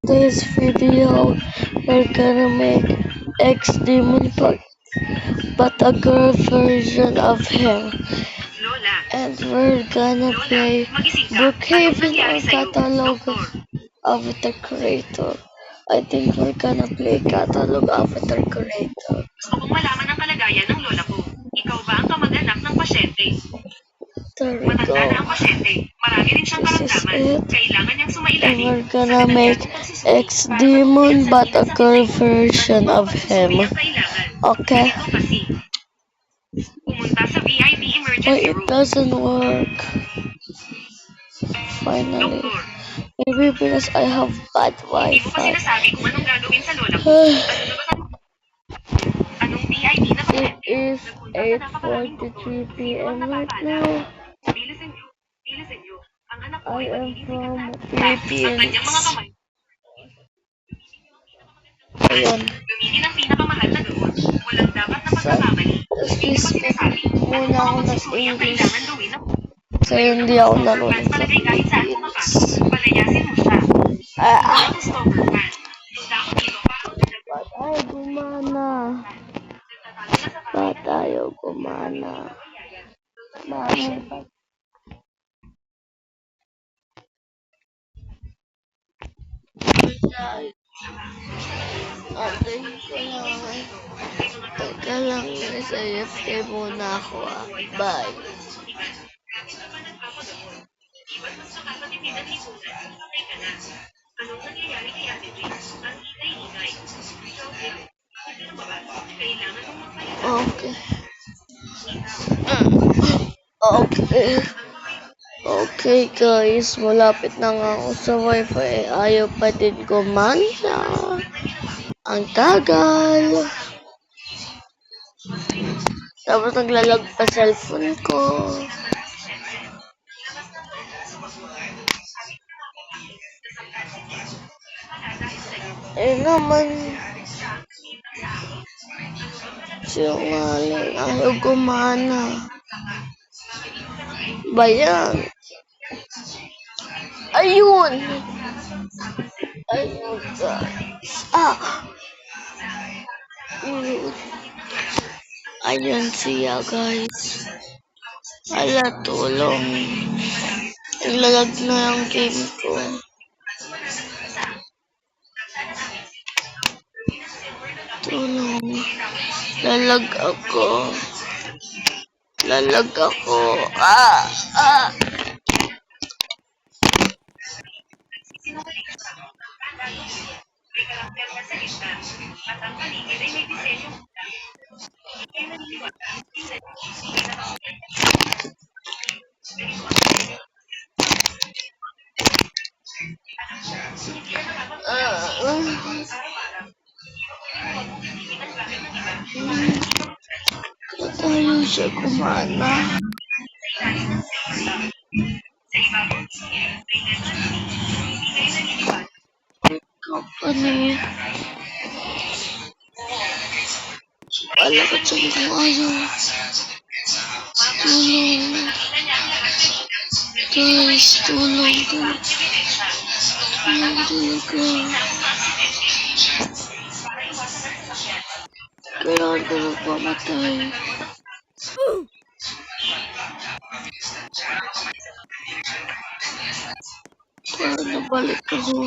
This video we're gonna make X-Demon but a girl version of him. And we're gonna play Brookhaven or Catalog of the Creator. I think we're gonna play Catalog of the Creator. Gusto kong malaman ang kalagayan ng lola ko. Ikaw ba ang kamag-anak ng pasyente? There we Matanda na go. ang pasyente. Marami rin siyang This is karamdaman. it. Kailangan niyang And sumailalim we're sa gonna kanya make niyang pagsusuri X-Demon para but a sa girl piling. version Ano of ang him. pagsusuri ang kailangan? Okay. Ganito kasi. Pumunta sa VIP Why emergency it room. doesn't work? Finally. Doktor, Maybe because I have bad hindi mo pa Wi-Fi. sinasabi kung anong gagawin sa lola ko. Ano na ba anong VIP na It pasyente? is Nagpunta sa napakaraming doktor. 8:43 Sino ang p.m. right napapala? now. Bilisan niyo. Bilisan niyo. Ang anak ko I ay am magiging from sikat. Ang Philippines. kanyang mga kamay. Ayan. Gamitin ang pinakamahal na gamot. Walang dapat na pagkakamali. Hindi mo pa sinasabi kung Muna anong ako mga pagsusuri ang nag-English. kailangan gawin ng Kaya hindi ako nalulung sa palagay kahit saan Philippines. pumapasok. Palayasin mo siya. Ah, Ako stalker fan. Punta ako dito para Batayo gumana. Batayo gumana. Bakit? Antayin ko lang. Teka lang, nasa AFK muna ako ah. Bye. anong nangyayari kay Ate Grace? Ang ingay-ingay. Kailangan mong magpahinga. Okay. Okay. Okay guys, malapit na nga ako sa wifi. Ayaw pa din gumana. Ang tagal. Tapos naglalag pa cellphone ko. Eh naman. Sinungaling. Ayaw gumana. Bayan. Ayun. Ayun guys. Ayun siya guys. Ala, tulong. Naglalag na yung game ko. Tulong. Lalag ako. Lalag ako. May karakter na sa lista at ang paligid ay may disenyo. Hindi kayo naniniwala. Tayo siya kumana. Sa ibabaw, may letter C. Hindi kayo naniniwala. Company. Wala ka dyan kung ayaw. Tulong. Guys, tulong ko. Tulong talaga. Kailangan ko magpamatay. Para nabalik ako.